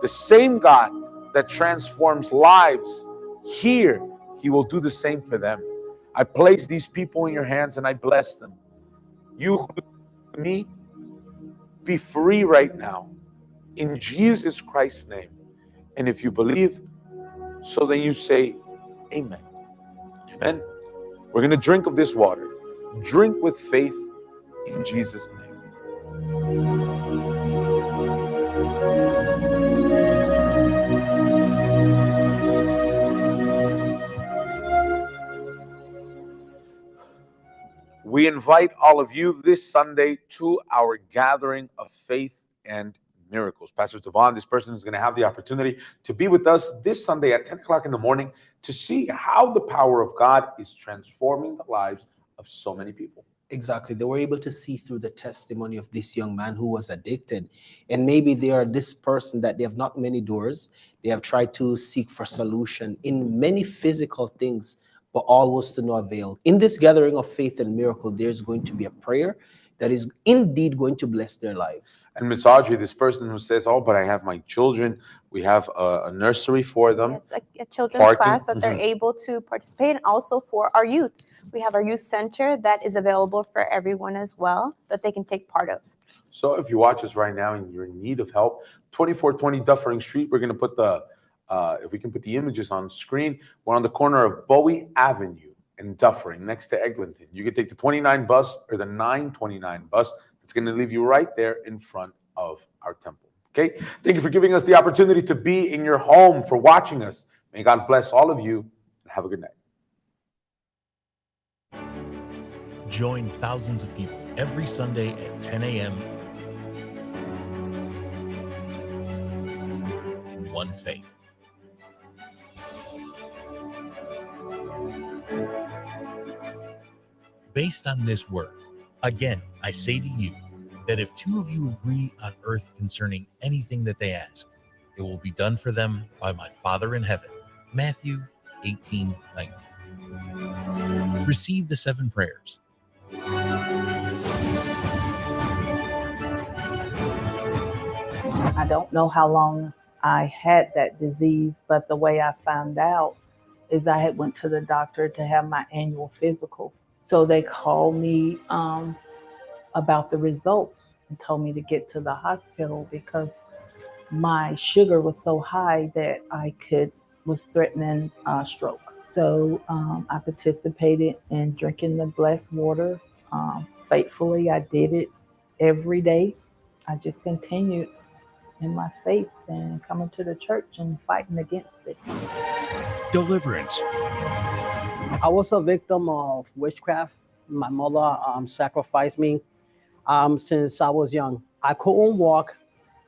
the same God that transforms lives here. He will do the same for them. I place these people in your hands and I bless them. You, me, be free right now in Jesus Christ's name. And if you believe, so then you say, Amen. Amen. We're going to drink of this water. Drink with faith in Jesus' name. We invite all of you this Sunday to our gathering of faith and miracles. Pastor Tavon, this person is going to have the opportunity to be with us this Sunday at 10 o'clock in the morning to see how the power of God is transforming the lives of so many people. Exactly. They were able to see through the testimony of this young man who was addicted. And maybe they are this person that they have knocked many doors. They have tried to seek for solution in many physical things, but all was to no avail. In this gathering of faith and miracle, there's going to be a prayer that is indeed going to bless their lives. And Miss Audrey, this person who says, oh, but I have my children, we have a nursery for them. Yes, a children's class that they're able to participate in. Also for our youth, we have our youth center that is available for everyone as well, that they can take part of. So if you watch us right now and you're in need of help, 2420 Duffering Street, we're going to put if we can put the images on screen, we're on the corner of Bowie Avenue in Duffering, next to Eglinton. You can take the 29 bus or the 929 bus. It's going to leave you right there in front of our temple. Okay? Thank you for giving us the opportunity to be in your home, for watching us. May God bless all of you, and have a good night. Join thousands of people every Sunday at 10 a.m. in one faith. Based on this word, again, I say to you that if two of you agree on earth concerning anything that they ask, it will be done for them by my Father in heaven. Matthew 18:19. Receive the 7 prayers. I don't know how long I had that disease, but the way I found out is I had went to the doctor to have my annual physical. So they called me about the results and told me to get to the hospital because my sugar was so high that was threatening a stroke. So I participated in drinking the blessed water. Faithfully, I did it every day. I just continued. in my faith and coming to the church and fighting against it. Deliverance. I was a victim of witchcraft. My mother sacrificed me since I was young. I couldn't walk.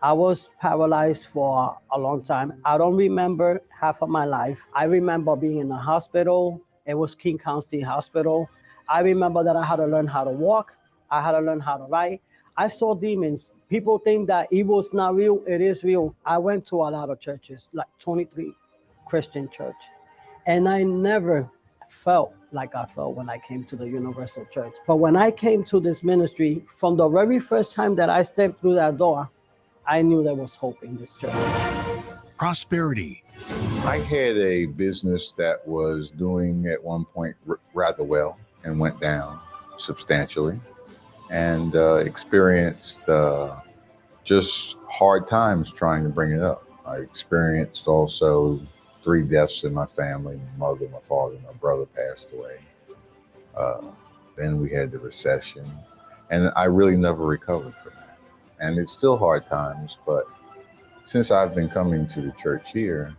I was paralyzed for a long time. I don't remember half of my life. I remember being in the hospital. It was King County Hospital. I remember that I had to learn how to walk. I had to learn how to write. I saw demons. People think that evil's not real. It is real. I went to a lot of churches, like 23 Christian church. And I never felt like I felt when I came to the Universal Church. But when I came to this ministry, from the very first time that I stepped through that door, I knew there was hope in this church. Prosperity. I had a business that was doing at one point rather well and went down substantially, and experienced just hard times trying to bring it up. I experienced also 3 deaths in my family. My mother, my father, my brother passed away. Then we had the recession, and I really never recovered from that. And it's still hard times, but since I've been coming to the church here,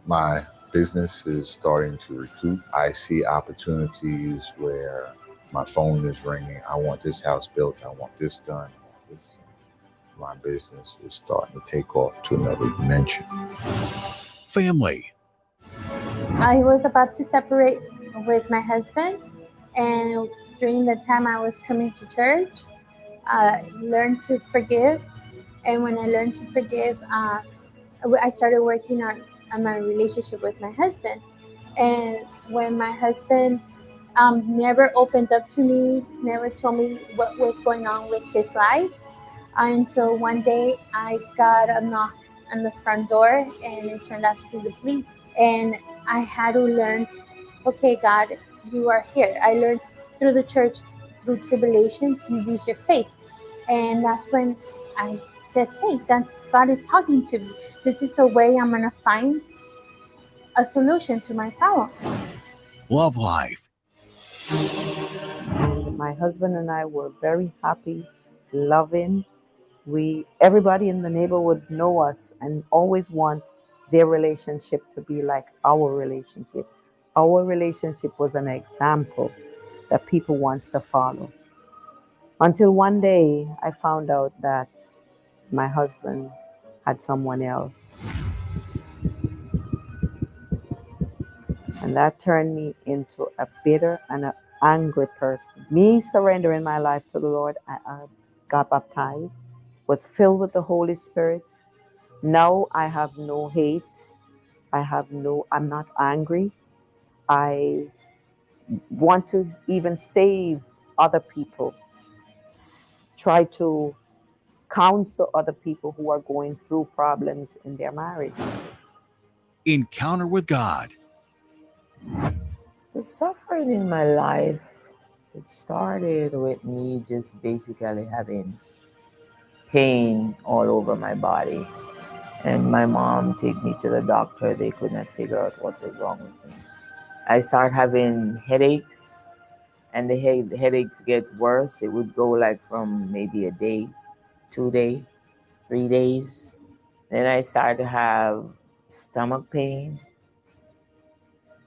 my business is starting to recoup. I see opportunities where my phone is ringing. I want this house built. I want this done. My business is starting to take off to another dimension. Family. I was about to separate with my husband, and during the time I was coming to church, I learned to forgive. And when I learned to forgive, I started working on my relationship with my husband. And when my husband never opened up to me, never told me what was going on with his life, until one day I got a knock on the front door, and it turned out to be the police. And I had to learn, okay, God, you are here. I learned through the church, through tribulations, you use your faith. And that's when I said, hey, God is talking to me. This is a way I'm going to find a solution to my problem. Love life. My husband and I were very happy, loving. Everybody in the neighborhood know us and always want their relationship to be like our relationship. Our relationship was an example that people wants to follow. Until one day I found out that my husband had someone else. And that turned me into a bitter and an angry person. Me surrendering my life to the Lord, I got baptized, was filled with the Holy Spirit. Now I have no hate. I'm not angry. I want to even save other people. Try to counsel other people who are going through problems in their marriage. Encounter with God. The suffering in my life, it started with me just basically having pain all over my body. And my mom took me to the doctor. They could not figure out what was wrong with me. I started having headaches, and the headaches get worse. It would go like from maybe a day, 2 days, 3 days. Then I started to have stomach pain.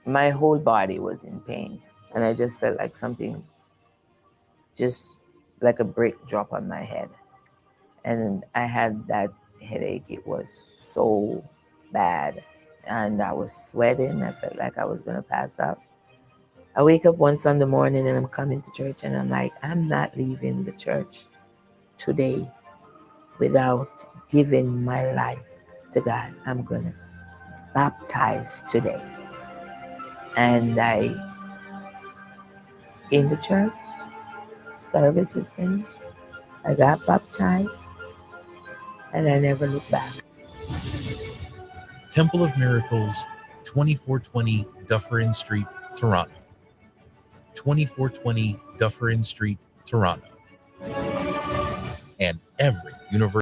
My whole body was in pain. And I just felt like something, just like a brick drop on my head. And I had that headache. It was so bad. And I was sweating. I felt like I was going to pass out. I wake up one Sunday morning and I'm coming to church, and I'm like, I'm not leaving the church today without giving my life to God. I'm going to baptize today. And I came to church. Service is finished. I got baptized, and I never looked back. Temple of Miracles, 2420 Dufferin Street, Toronto. 2420 Dufferin Street, Toronto. And every university